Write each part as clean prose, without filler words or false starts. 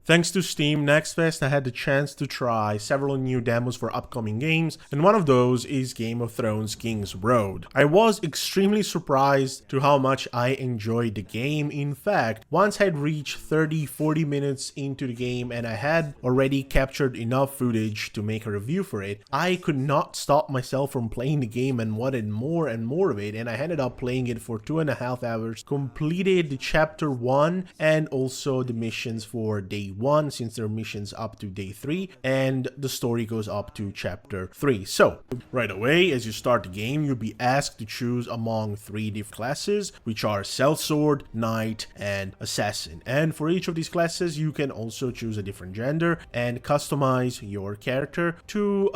Thanks to Steam Next Fest, I had the chance to try several new demos for upcoming games, and one of those is Game of Thrones Kingsroad. I was extremely surprised to how much I enjoyed the game. In fact, once I had reached 30-40 minutes into the game and I had already captured enough footage to make a review for it, I could not stop myself from playing the game and wanted more and more of it, and I ended up playing it for 2.5 hours, completed the chapter 1 and also the missions for day 1, since there are missions up to day 3, and the story goes up to chapter 3. So right away, as you start the game, you'll be asked to choose among 3 different classes, which are sellsword, knight, and assassin. And for each of these classes, you can also choose a different gender and customize your character to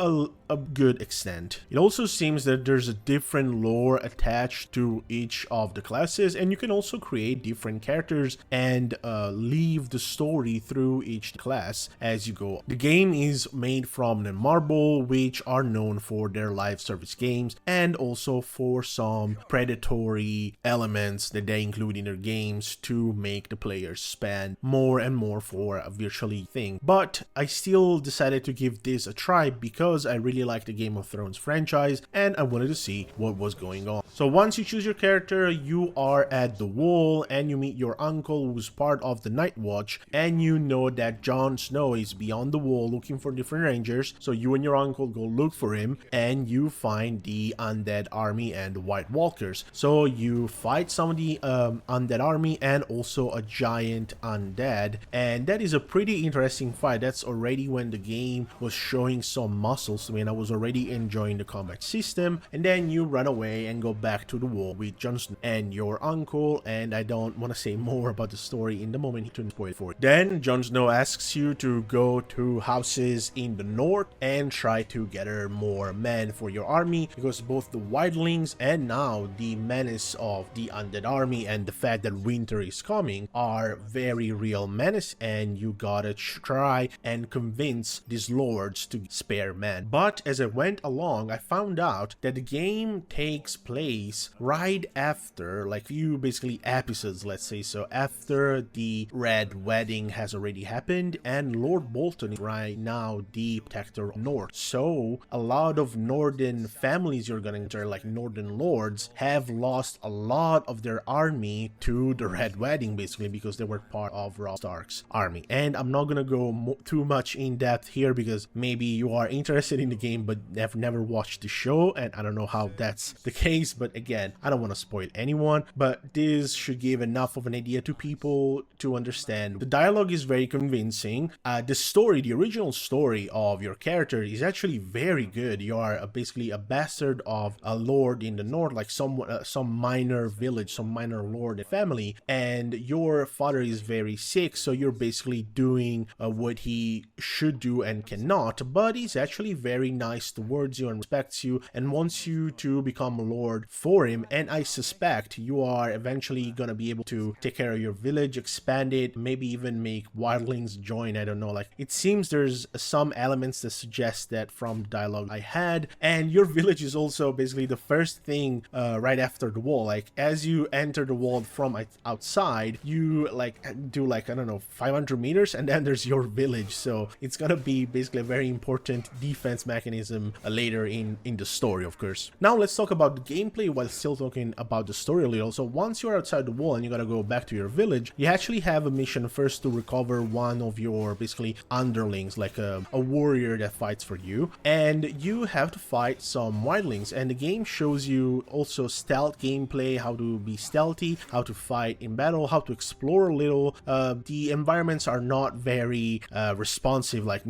a good extent. It also seems that there's a different lore attached to each of the classes, and you can also create different characters and leave the story through each class as you go. The game is made from Marble, which are known for their live service games and also for some predatory elements that they include in their games to make the players spend more and more for a virtually thing. But I still decided to give this a try because I really like the Game of Thrones franchise and I wanted to see what was going on. So once you choose your character, you are at the wall and you meet your uncle, who's part of the Night Watch, and you know that Jon Snow is beyond the wall looking for different rangers. So you and your uncle go look for him and you find the undead army and the White Walkers. So you fight some of the undead army and also a giant undead, and that is a pretty interesting fight. That's already when the game was showing some muscles. I mean, I was already enjoying the combat system, and then you run away and go back to the wall with Jon Snow and your uncle, and I don't want to say more about the story in the moment to spoil it for you. Then Jon Snow asks you to go to houses in the north and try to gather more men for your army, because both the wildlings and now the menace of the undead army and the fact that winter is coming are very real menace, and you gotta try and convince these lords to spare men. But as I went along, I found out that the game takes place right after, like, few basically episodes, let's say so, after the Red Wedding has already happened, and Lord Bolton is right now the protector of North. So a lot of northern families you're gonna enter, like northern lords, have lost a lot of their army to the Red Wedding, basically because they were part of Robb Stark's army. And I'm not gonna go too much in depth here because maybe you are interested in the game but have never watched the show, and I don't know how that's the case, but again, I don't want to spoil anyone, but this should give enough of an idea to people to understand. The dialogue is very convincing. The story, the original story of your character is actually very good. You are basically a bastard of a lord in the north, like some minor village, some minor lord and family, and your father is very sick, so you're basically doing what he should do and cannot, but he's actually very nice towards you and respects you and wants you to become a lord for him. And I suspect you are eventually gonna be able to take care of your village, expand it, maybe even make wildlings join. I don't know, like, it seems there's some elements that suggest that from dialogue I had. And your village is also basically the first thing right after the wall. Like, as you enter the wall from outside, you like do, like, I don't know, 500 meters and then there's your village. So it's gonna be basically a very important defense mechanism later in the story, of course. Now let's talk about the gameplay while still talking about the story a little. So once you're outside the wall and you gotta go back to your village, you actually have a mission first to recover one of your basically underlings, like a warrior that fights for you, and you have to fight some wildlings. And the game shows you also stealth gameplay, how to be stealthy, how to fight in battle, how to explore a little. The environments are not very responsive, like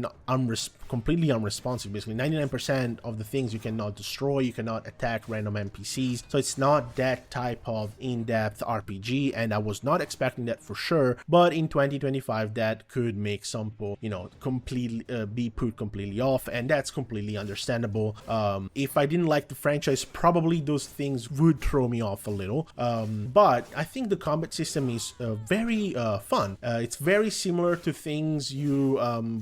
completely unresponsive. Basically 99% of the things you cannot destroy, you cannot attack random NPCs, so it's not that type of in-depth RPG, and I was not expecting that for sure. But in 2025 that could make some people, you know, completely be put completely off, and that's completely understandable. If I didn't like the franchise, probably those things would throw me off a little, but I think the combat system is very fun. It's very similar to things you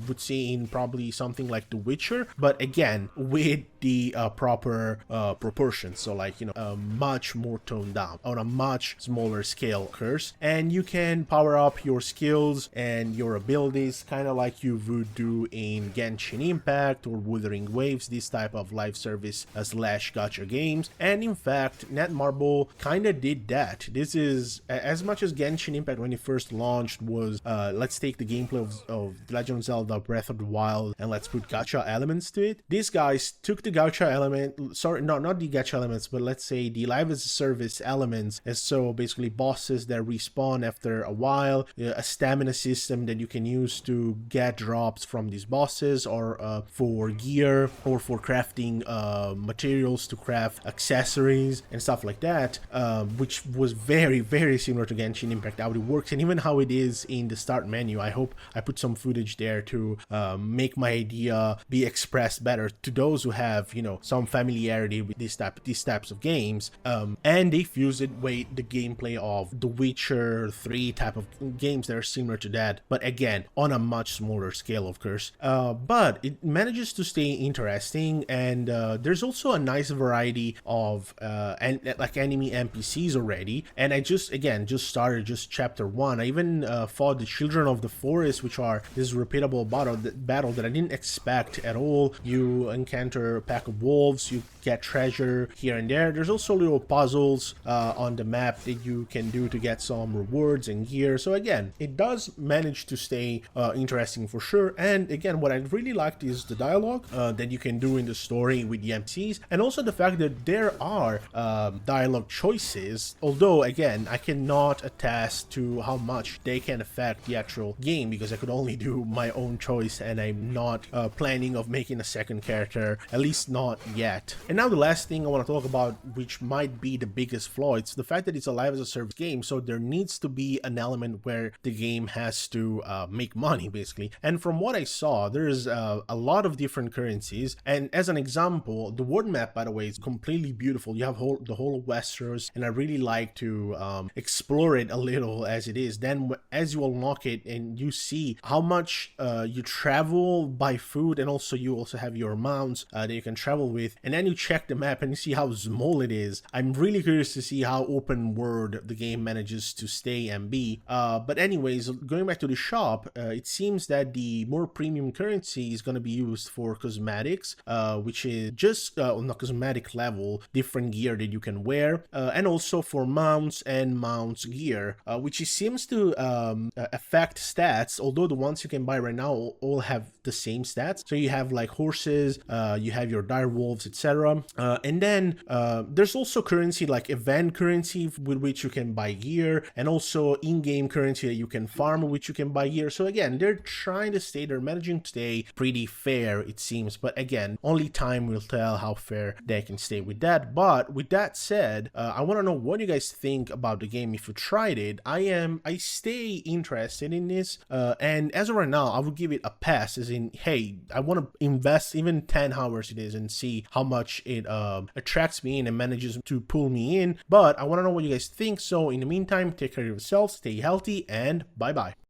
would see in probably something like The Witcher, but again, with the proper proportions. So like, much more toned down on a much smaller scale, of course. And you can power up your skills and your abilities kind of like you would do in Genshin Impact or Wuthering Waves, this type of live service slash gacha games. And in fact, Netmarble kind of did that. This is as much as Genshin Impact when it first launched was let's take the gameplay of The Legend of Zelda Breath of the Wild and let's put gacha elements to it. These guys took the gacha element, sorry, no, not the gacha elements, but let's say the live as a service elements, as so basically bosses that respawn after a while, a stamina system that you can use to get drops from these bosses, or for gear, or for crafting materials to craft accessories and stuff like that, which was very, very similar to Genshin Impact, how it works, and even how it is in the start menu. I hope I put some footage there to make my idea be expressed better to those who have, some familiarity with these types of games. And they fused it with the gameplay of The Witcher 3 type of games that are similar to that, but again, on a much smaller scale, of course. But it manages to stay interesting, and there's also a nice variety of like enemy NPCs already. And I just started just chapter 1. I even fought the Children of the Forest, which are this repeatable battle that I didn't expect at all. You encounter a pack of wolves, you get treasure here and there. There's also little puzzles on the map that you can do to get some rewards and gear. So again, it does manage to stay interesting for sure. And again, what I really liked is the dialogue that you can do in the story with the NPCs, and also the fact that there are dialogue choices, although again, I cannot attest to how much they can affect the actual game because I could only do my own choice, and I'm not planning of making a second character, at least not yet. And now the last thing I want to talk about, which might be the biggest flaw, it's the fact that it's a live as a service game, so there needs to be an element where the game has to make money, basically. And from what I saw, there's a lot of different currencies, and as an example, the world map, by the way, is completely beautiful. You have the whole of Westeros, and I really like to explore it a little as it is. Then as you unlock it and you see how much you travel by food, and also you also have your mounts that you can travel with, and then you check the map and you see how small it is. I'm really curious to see how open world the game manages to stay and be. But anyways, going back to the shop, it seems that the more premium currency is going to be used for cosmetics, which is just on a cosmetic level, different gear that you can wear, and also for mounts and mounts gear, which seems to affect stats, although the ones you can buy right now all have the same stats. So you have like horses, you have your dire wolves, etc. And then there's also currency like event currency with which you can buy gear, and also in-game currency that you can farm, which you can buy gear. So again, they're managing to stay pretty fair, it seems. But again, only time will tell how fair they can stay with that. But with that said, I want to know what you guys think about the game if you tried it. I stay interested in this, and as of right now, I would give it a pass, as in, hey, I want to invest even 10 hours it is and see how much it attracts me in and manages to pull me in. But I want to know what you guys think. So in the meantime, take care of yourselves, stay healthy, and bye bye.